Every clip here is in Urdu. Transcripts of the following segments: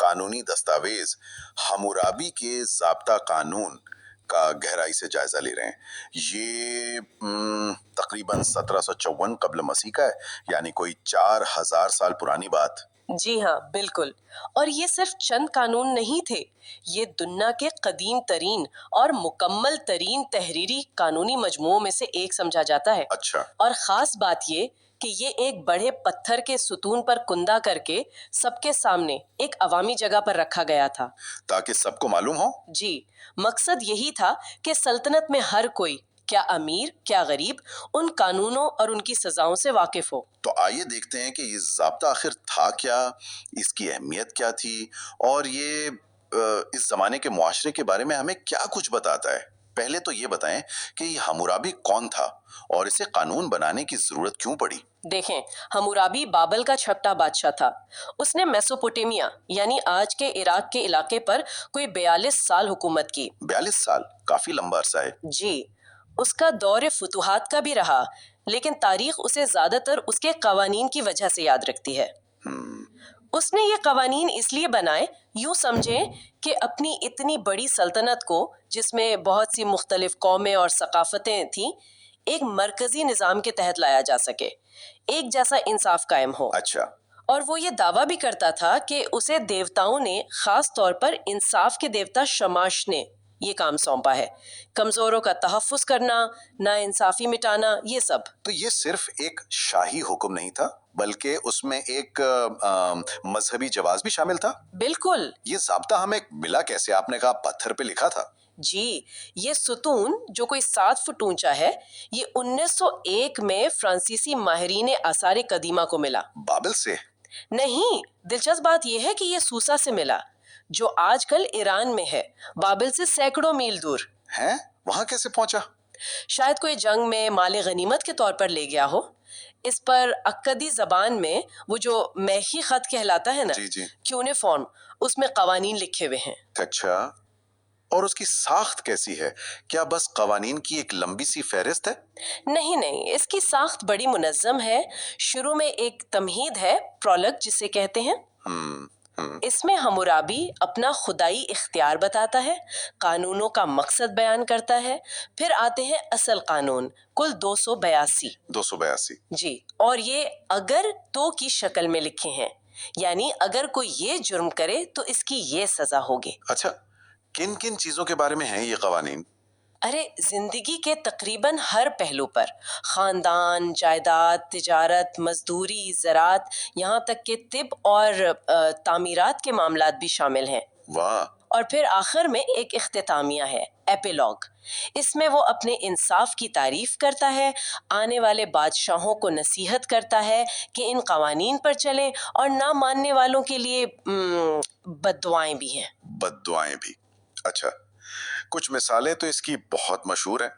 قانونی دستاویز حمورابی کے ضابطہ قانون کا گہرائی سے جائزہ لے رہے ہیں۔ یہ تقریباً 1754 قبل مسیح کا ہے، یعنی کوئی 4000 سال پرانی بات۔ جی ہاں، بالکل۔ اور یہ صرف چند قانون نہیں تھے، یہ دنیا کے قدیم ترین اور مکمل ترین تحریری قانونی مجموعوں میں سے ایک سمجھا جاتا ہے۔ اچھا۔ اور خاص بات یہ کہ یہ ایک بڑے پتھر کے ستون پر کندہ کر کے سب کے سامنے ایک عوامی جگہ پر رکھا گیا تھا، تاکہ سب کو معلوم ہو۔ جی، مقصد یہی تھا کہ سلطنت میں ہر کوئی، کیا امیر کیا غریب، ان قانونوں اور ان کی سزاؤں سے واقف ہو۔ تو آئیے دیکھتے ہیں کہ یہ ضابطہ آخر تھا کیا، اس کی اہمیت کیا تھی، اور یہ اس زمانے کے معاشرے کے بارے میں ہمیں کیا کچھ بتاتا ہے۔ پہلے تو یہ بتائیں کہ یہ حمورابی کون تھا اور اسے قانون بنانے کی ضرورت کیوں پڑی؟ دیکھیں، حمورابی بابل کا چھٹا بادشاہ تھا۔ اس نے میسوپوٹیمیا یعنی آج کے عراق کے علاقے پر کوئی 42 سال حکومت کی۔ 42 سال کافی لمبا عرصہ ہے۔ جی، اس کا دور فتوحات کا بھی رہا، لیکن تاریخ اسے زیادہ تر اس کے قوانین کی وجہ سے یاد رکھتی ہے۔ اس نے یہ قوانین اس لیے بنائے، یوں سمجھیں کہ اپنی اتنی بڑی سلطنت کو، جس میں بہت سی مختلف قومیں اور ثقافتیں تھیں، ایک مرکزی نظام کے تحت لایا جا سکے، ایک جیسا انصاف قائم ہو۔ اچھا۔ اور وہ یہ دعویٰ بھی کرتا تھا کہ اسے دیوتاؤں نے، خاص طور پر انصاف کے دیوتا شماش نے، یہ کام سونپا ہے، کمزوروں کا تحفظ کرنا، ناانصافی مٹانا، یہ سب۔ تو یہ صرف ایک شاہی حکم نہیں تھا، بلکہ اس میں ایک مذہبی جواز بھی شامل تھا۔ بالکل۔ یہ ضابطہ ہمیں ملا کیسے؟ آپ نے کہا پتھر پہ لکھا تھا۔ جی، یہ ستون جو کوئی 7 فٹ اونچا ہے، یہ 1901 میں فرانسیسی ماہرین آثار قدیمہ کو ملا۔ بابل سے؟ نہیں، دلچسپ بات یہ ہے کہ یہ سوسا سے ملا، جو آج کل ایران میں ہے، بابل سے سینکڑوں میل دور۔ ہیں؟ وہاں کیسے پہنچا؟ شاید کوئی جنگ میں مال غنیمت کے طور پر لے گیا ہو۔ اس پر اکدی زبان میں وہ جو میخی خط کہلاتا ہے نا، جی۔ کیونیفارم، اس میں قوانین لکھے ہوئے ہیں۔ اچھا، اور اس کی ساخت کیسی ہے؟ کیا بس قوانین کی ایک لمبی سی فہرست ہے؟ نہیں، اس کی ساخت بڑی منظم ہے۔ شروع میں ایک تمہید ہے، پرولگ جسے کہتے ہیں۔ اس میں حمورابی اپنا خدائی اختیار بتاتا ہے، قانونوں کا مقصد بیان کرتا ہے، پھر آتے ہیں اصل قانون، کل 282۔ جی، اور یہ اگر تو کی شکل میں لکھے ہیں، یعنی اگر کوئی یہ جرم کرے تو اس کی یہ سزا ہوگی۔ اچھا، کن کن چیزوں کے بارے میں ہیں یہ قوانین؟ ارے زندگی کے تقریباً ہر پہلو پر، خاندان، جائیداد، تجارت، مزدوری، زراعت، یہاں تک کہ طب اور تعمیرات کے معاملات بھی شامل ہیں۔ واہ! اور پھر آخر میں ایک اختتامیہ ہے، ایپیلاگ۔ اس میں وہ اپنے انصاف کی تعریف کرتا ہے، آنے والے بادشاہوں کو نصیحت کرتا ہے کہ ان قوانین پر چلیں، اور نہ ماننے والوں کے لیے بد دعائیں بھی ہیں۔ بد دعائیں بھی؟ اچھا، کچھ مثالیں تو اس کی بہت مشہور ہیں،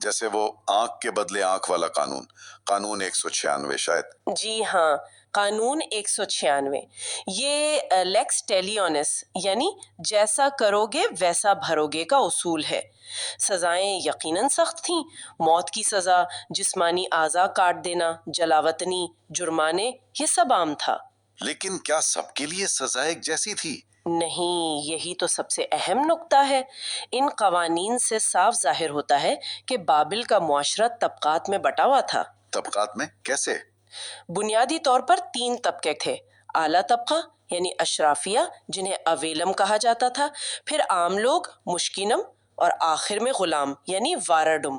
جیسے وہ آنکھ کے بدلے آنکھ والا قانون 196 شاید۔ جی ہاں، قانون 196، یہ لیکس ٹیلیونس یعنی جیسا کرو گے ویسا بھرو گے کا اصول ہے۔ سزائیں یقیناً سخت تھیں، موت کی سزا، جسمانی اعضاء کاٹ دینا، جلاوطنی، جرمانے، یہ سب عام تھا۔ لیکن کیا سب کے لیے سزا ایک جیسی تھی؟ نہیں، یہی تو سب سے اہم نکتہ ہے۔ ان قوانین سے صاف ظاہر ہوتا ہے کہ بابل کا معاشرہ طبقات میں بٹا ہوا تھا۔ طبقات میں کیسے؟ بنیادی طور پر 3 طبقے تھے، اعلیٰ طبقہ یعنی اشرافیہ جنہیں اویلم کہا جاتا تھا، پھر عام لوگ مشکینم، اور آخر میں غلام یعنی وارڈم۔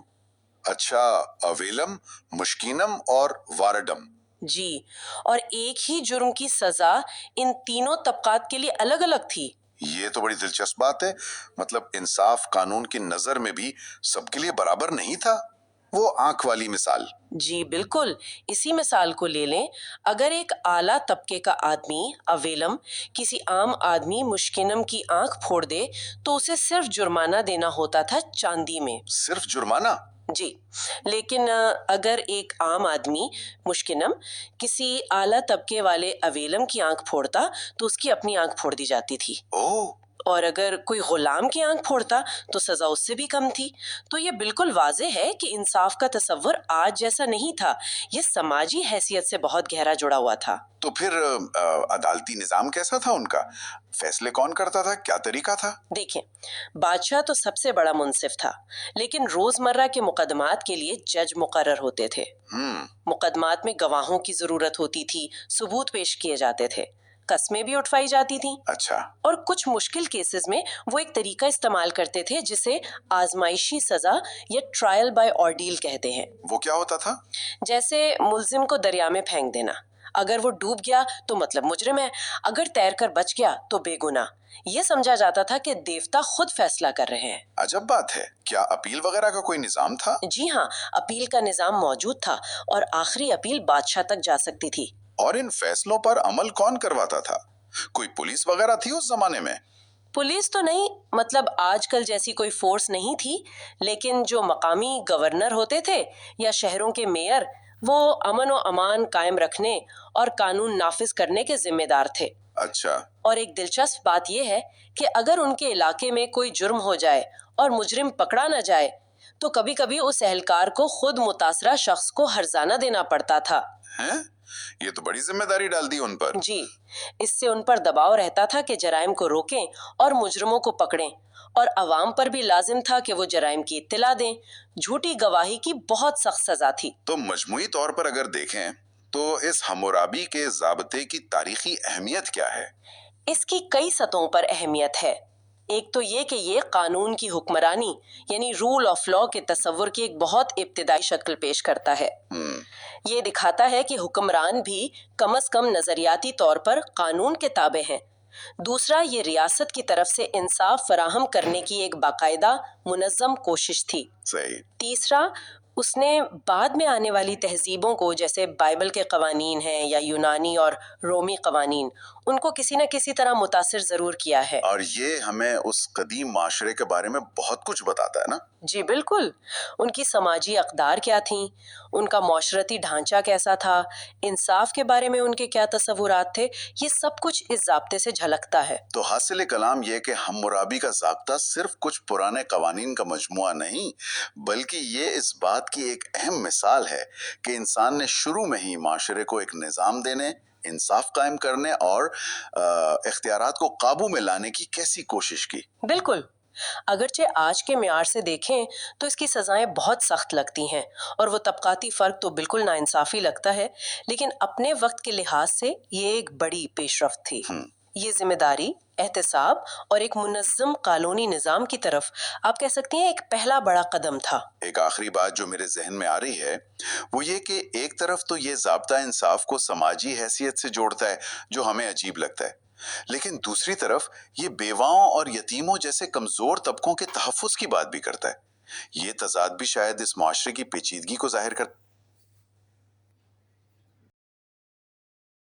اچھا، اویلم، مشکینم اور وارڈم۔ جی، اور ایک ہی جرم کی سزا ان تینوں طبقات کے لیے الگ الگ تھی۔ یہ تو بڑی دلچسپ بات ہے، مطلب انصاف قانون کی نظر میں بھی سب کے لیے برابر نہیں تھا۔ وہ آنکھ والی مثال۔ جی بالکل، اسی مثال کو لے لیں، اگر ایک اعلیٰ طبقے کا آدمی اویلم کسی عام آدمی مشکینم کی آنکھ پھوڑ دے تو اسے صرف جرمانہ دینا ہوتا تھا چاندی میں۔ صرف جرمانہ؟ جی، لیکن اگر ایک عام آدمی مشکینم کسی اعلیٰ طبقے والے اویلم کی آنکھ پھوڑتا تو اس کی اپنی آنکھ پھوڑ دی جاتی تھی۔ اور اگر کوئی غلام کی آنکھ پھوڑتا تو سزا اس سے بھی کم تھی۔ تو یہ بالکل واضح ہے کہ انصاف کا تصور آج جیسا نہیں تھا، یہ سماجی حیثیت سے بہت گہرا جڑا ہوا تھا۔ تو پھر عدالتی نظام کیسا تھا ان کا؟ فیصلے کون کرتا تھا؟ کیا طریقہ تھا؟ دیکھیں، بادشاہ تو سب سے بڑا منصف تھا، لیکن روزمرہ کے مقدمات کے لیے جج مقرر ہوتے تھے۔ مقدمات میں گواہوں کی ضرورت ہوتی تھی، ثبوت پیش کیے جاتے تھے، قسمیں بھی اٹھوائی جاتی تھیں۔ اچھا۔ اور کچھ مشکل کیسز میں وہ ایک طریقہ استعمال کرتے تھے جسے آزمائشی سزا یا ٹرائل بائی آرڈیل کہتے ہیں۔ وہ کیا ہوتا تھا؟ جیسے ملزم کو دریا میں پھینک دینا، اگر وہ ڈوب گیا تو مطلب مجرم ہے، اگر تیر کر بچ گیا تو بے گناہ۔ یہ سمجھا جاتا تھا کہ دیوتا خود فیصلہ کر رہے ہیں۔ عجب بات ہے، کیا اپیل وغیرہ کا کوئی نظام تھا؟ جی ہاں، اپیل کا نظام موجود تھا اور آخری اپیل بادشاہ تک جا سکتی تھی۔ اور ان فیصلوں پر عمل کون کرواتا تھا؟ کوئی پولیس وغیرہ تھی اس زمانے میں؟ پولیس تو نہیں، مطلب آج کل جیسی کوئی فورس نہیں تھی، لیکن جو مقامی گورنر ہوتے تھے یا شہروں کے میئر، وہ امن و امان قائم رکھنے اور قانون نافذ کرنے کے ذمہ دار تھے۔ اچھا۔ اور ایک دلچسپ بات یہ ہے کہ اگر ان کے علاقے میں کوئی جرم ہو جائے اور مجرم پکڑا نہ جائے تو کبھی کبھی اس اہلکار کو خود متاثرہ شخص کو ہرزانہ دینا پڑتا تھا۔ ہیں؟ یہ تو بڑی ذمہ داری ڈال دی ان پر۔ جی، اس سے ان پر دباؤ رہتا تھا کہ جرائم کو روکیں اور مجرموں کو پکڑیں، اور عوام پر بھی لازم تھا کہ وہ جرائم کی اطلاع دیں۔ جھوٹی گواہی کی بہت سخت سزا تھی۔ تو مجموعی طور پر اگر دیکھیں تو اس حمورابی کے ضابطے کی تاریخی اہمیت کیا ہے؟ اس کی کئی سطحوں پر اہمیت ہے۔ ایک تو یہ کہ یہ قانون کی حکمرانی یعنی رول آف لا کے تصور کی ایک بہت ابتدائی شکل پیش کرتا ہے۔ یہ دکھاتا ہے کہ حکمران بھی کم از کم نظریاتی طور پر قانون کے تابع ہیں۔ دوسرا، یہ ریاست کی طرف سے انصاف فراہم کرنے کی ایک باقاعدہ منظم کوشش تھی۔ صحیح۔ تیسرا، اس نے بعد میں آنے والی تہذیبوں کو، جیسے بائبل کے قوانین ہیں یا یونانی اور رومی قوانین، ان کو کسی نہ کسی طرح متاثر ضرور کیا ہے۔ اور یہ ہمیں اس قدیم معاشرے کے بارے میں بہت کچھ بتاتا ہے نا؟ جی بالکل، ان کی سماجی اقدار کیا تھیں، ان کا معاشرتی ڈھانچہ کیسا تھا، انصاف کے بارے میں ان کے کیا تصورات تھے، یہ سب کچھ اس ضابطے سے جھلکتا ہے۔ تو حاصل کلام یہ کہ حمورابی کا ضابطہ صرف کچھ پرانے قوانین کا مجموعہ نہیں، بلکہ یہ اس بات کی ایک اہم مثال ہے کہ انسان نے شروع میں ہی معاشرے کو ایک نظام دینے، انصاف قائم کرنے اور اختیارات کو قابو میں لانے کی کیسی کوشش کی۔ بالکل، اگرچہ آج کے معیار سے دیکھیں تو اس کی سزائیں بہت سخت لگتی ہیں اور وہ طبقاتی فرق تو بالکل ناانصافی لگتا ہے، لیکن اپنے وقت کے لحاظ سے یہ ایک بڑی پیش رفت تھی۔ یہ ذمہ داری، احتساب اور ایک منظم قانونی نظام کی طرف آپ کہہ سکتی ہیں ایک پہلا بڑا قدم تھا۔ ایک آخری بات جو میرے ذہن میں آ رہی ہے وہ یہ کہ ایک طرف تو یہ ضابطہ انصاف کو سماجی حیثیت سے جوڑتا ہے جو ہمیں عجیب لگتا ہے، لیکن دوسری طرف یہ بیواؤں اور یتیموں جیسے کمزور طبقوں کے تحفظ کی بات بھی کرتا ہے۔ یہ تضاد بھی شاید اس معاشرے کی پیچیدگی کو ظاہر